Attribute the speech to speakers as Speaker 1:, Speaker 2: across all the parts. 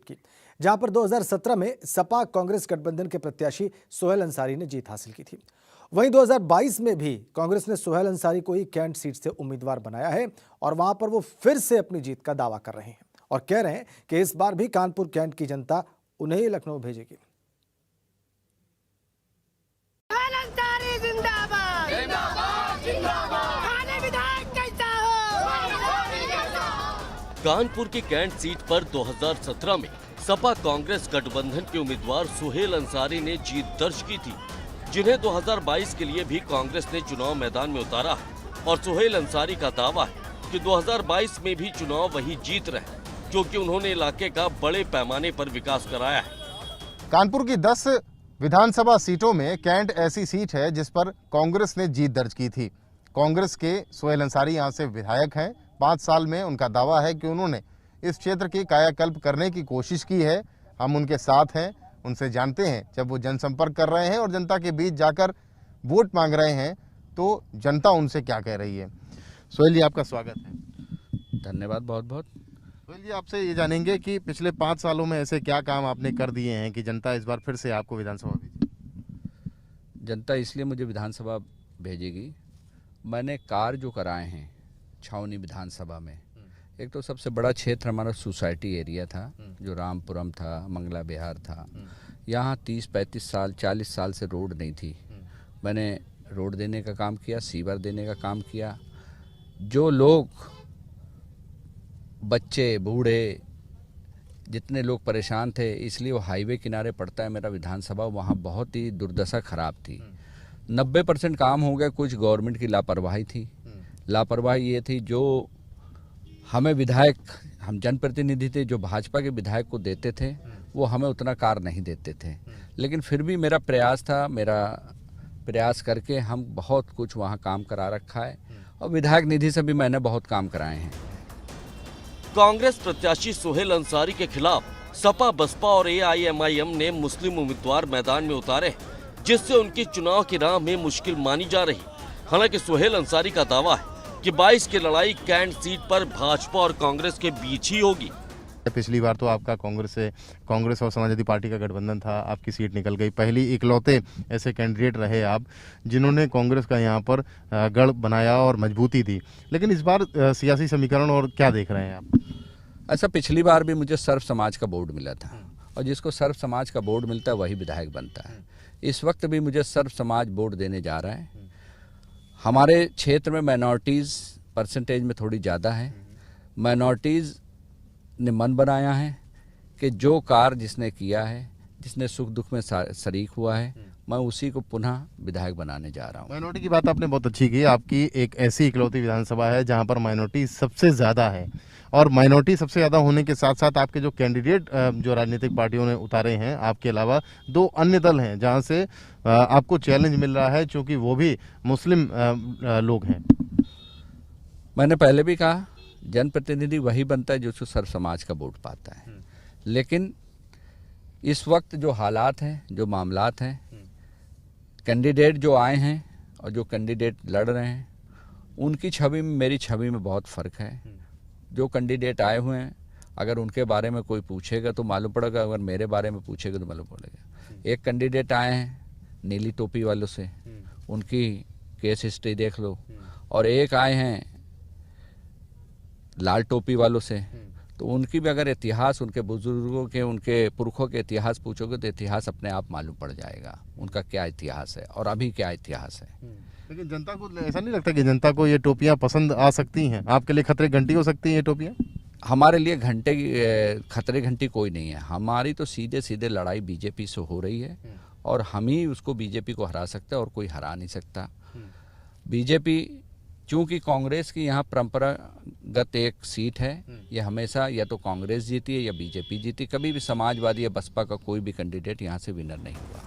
Speaker 1: की, जहां पर 2017 में सपा कांग्रेस गठबंधन के प्रत्याशी सोहेल अंसारी ने जीत हासिल की थी। वहीं 2022 में भी कांग्रेस ने सोहेल अंसारी को ही कैंट सीट से उम्मीदवार बनाया है और वहां पर वो फिर से अपनी जीत का दावा कर रहे हैं और कह रहे हैं कि इस बार भी कानपुर कैंट की जनता उन्हें ही लखनऊ भेजेगी।
Speaker 2: कानपुर की कैंट सीट पर 2017 में सपा कांग्रेस गठबंधन के उम्मीदवार सोहेल अंसारी ने जीत दर्ज की थी, जिन्हें 2022 के लिए भी कांग्रेस ने चुनाव मैदान में उतारा है और सोहेल अंसारी का दावा है कि 2022 में भी चुनाव वही जीत रहे, क्योंकि उन्होंने इलाके का बड़े पैमाने पर विकास कराया है।
Speaker 3: कानपुर की 10 विधानसभा सीटों में कैंट ऐसी सीट है जिस पर कांग्रेस ने जीत दर्ज की थी। कांग्रेस के सोहेल अंसारी यहाँ से विधायक हैं। 5 साल में उनका दावा है कि उन्होंने इस क्षेत्र की कायाकल्प करने की कोशिश की है। हम उनके साथ हैं, उनसे जानते हैं जब वो जनसंपर्क कर रहे हैं और जनता के बीच जाकर वोट मांग रहे हैं तो जनता उनसे क्या कह रही है। सोहेल जी, आपका स्वागत है।
Speaker 4: धन्यवाद बहुत बहुत।
Speaker 3: सोहेल जी, आपसे ये जानेंगे कि पिछले 5 सालों में ऐसे क्या काम आपने कर दिए हैं कि जनता इस बार फिर से आपको विधानसभा भेजेगी।
Speaker 4: जनता इसलिए मुझे विधानसभा भेजेगी, मैंने कार्य जो कराए हैं छावनी विधानसभा में, एक तो सबसे बड़ा क्षेत्र हमारा सोसाइटी एरिया था जो रामपुरम था, मंगला विहार था। यहाँ 30-35 साल 40 साल से रोड नहीं थी। मैंने रोड देने का काम किया, सीवर देने का काम किया। जो लोग, बच्चे बूढ़े, जितने लोग परेशान थे, इसलिए वो हाईवे किनारे पड़ता है मेरा विधानसभा, वहाँ बहुत ही दुर्दशा खराब थी। 90% काम हो गया। कुछ गवर्नमेंट की लापरवाही थी। लापरवाही ये थी जो हमें विधायक, हम जनप्रतिनिधि थे, जो भाजपा के विधायक को देते थे वो हमें उतना कार्य नहीं देते थे। लेकिन फिर भी मेरा प्रयास करके हम बहुत कुछ वहाँ काम करा रखा है और विधायक निधि से भी मैंने बहुत काम कराए हैं।
Speaker 2: कांग्रेस प्रत्याशी सोहेल अंसारी के खिलाफ सपा, बसपा और AIMIM ने मुस्लिम उम्मीदवार मैदान में उतारे, जिससे उनकी चुनाव की राह में मुश्किल मानी जा रही। हालांकि सोहेल अंसारी का दावा है कि 22 की लड़ाई कैंट सीट पर भाजपा और कांग्रेस के बीच ही होगी।
Speaker 3: पिछली बार तो आपका कांग्रेस और समाजवादी पार्टी का गठबंधन था, आपकी सीट निकल गई। पहली इकलौते ऐसे कैंडिडेट रहे आप जिन्होंने कांग्रेस का यहाँ पर गढ़ बनाया और मजबूती दी। लेकिन इस बार सियासी समीकरण और क्या देख रहे हैं आप?
Speaker 4: ऐसा पिछली बार भी मुझे सर्व समाज का बोर्ड मिला था और जिसको सर्व समाज का बोर्ड मिलता है वही विधायक बनता है। इस वक्त भी मुझे सर्व समाज बोर्ड देने जा रहा है। हमारे क्षेत्र में माइनॉरिटीज़ परसेंटेज में थोड़ी ज़्यादा है। माइनॉरिटीज़ ने मन बनाया है कि जो कार्य जिसने किया है, जिसने सुख दुख में शरीक हुआ है, मैं उसी को पुनः विधायक बनाने जा रहा हूँ।
Speaker 3: माइनॉरिटी की बात आपने बहुत अच्छी की। आपकी एक ऐसी इकलौती विधानसभा है जहाँ पर माइनॉरिटी सबसे ज़्यादा है और माइनॉरिटी सबसे ज़्यादा होने के साथ साथ आपके जो कैंडिडेट जो राजनीतिक पार्टियों ने उतारे हैं, आपके अलावा 2 अन्य दल हैं जहाँ से आपको चैलेंज मिल रहा है, क्योंकि वो भी मुस्लिम लोग हैं।
Speaker 4: मैंने पहले भी कहा, जनप्रतिनिधि वही बनता है जो सर्व समाज का वोट पाता है। लेकिन इस वक्त जो हालात हैं, जो मामलात हैं, कैंडिडेट जो आए हैं और जो कैंडिडेट लड़ रहे हैं, उनकी छवि में मेरी छवि में बहुत फ़र्क है। जो कैंडिडेट आए हुए हैं, अगर उनके बारे में कोई पूछेगा तो मालूम पड़ेगा, अगर मेरे बारे में पूछेगा तो मालूम पड़ेगा। एक कैंडिडेट आए हैं नीली टोपी वालों से, उनकी केस हिस्ट्री देख लो, और एक आए हैं लाल टोपी वालों से, तो उनकी भी अगर इतिहास, उनके बुजुर्गों के, उनके पुरखों के इतिहास पूछोगे तो इतिहास अपने आप मालूम पड़ जाएगा उनका क्या इतिहास है और अभी क्या इतिहास है।
Speaker 3: लेकिन जनता को ऐसा नहीं लगता कि जनता को ये टोपियां पसंद आ सकती हैं? आपके लिए खतरे घंटी हो सकती हैं ये टोपियां?
Speaker 4: हमारे लिए खतरे घंटी कोई नहीं है। हमारी तो सीधे सीधे लड़ाई बीजेपी से हो रही है और हम ही उसको, बीजेपी को हरा सकते हैं और कोई हरा नहीं सकता। बीजेपी, चूँकि कांग्रेस की यहाँ परंपरागत एक सीट है, ये हमेशा या तो कांग्रेस जीती है या बीजेपी जीती। कभी भी समाजवादी या बसपा का कोई भी कैंडिडेट यहाँ से विनर नहीं हुआ।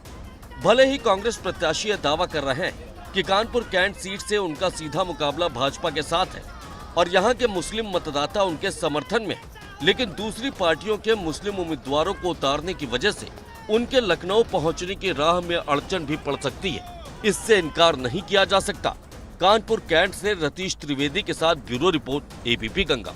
Speaker 2: भले ही कांग्रेस प्रत्याशी दावा कर रहे हैं कि कानपुर कैंट सीट से उनका सीधा मुकाबला भाजपा के साथ है और यहाँ के मुस्लिम मतदाता उनके समर्थन में, लेकिन दूसरी पार्टियों के मुस्लिम उम्मीदवारों को उतारने की वजह से उनके लखनऊ पहुँचने की राह में अड़चन भी पड़ सकती है। इससे इनकार नहीं किया जा सकता। कानपुर कैंट से रतीश त्रिवेदी के साथ ब्यूरो रिपोर्ट, ABP गंगा।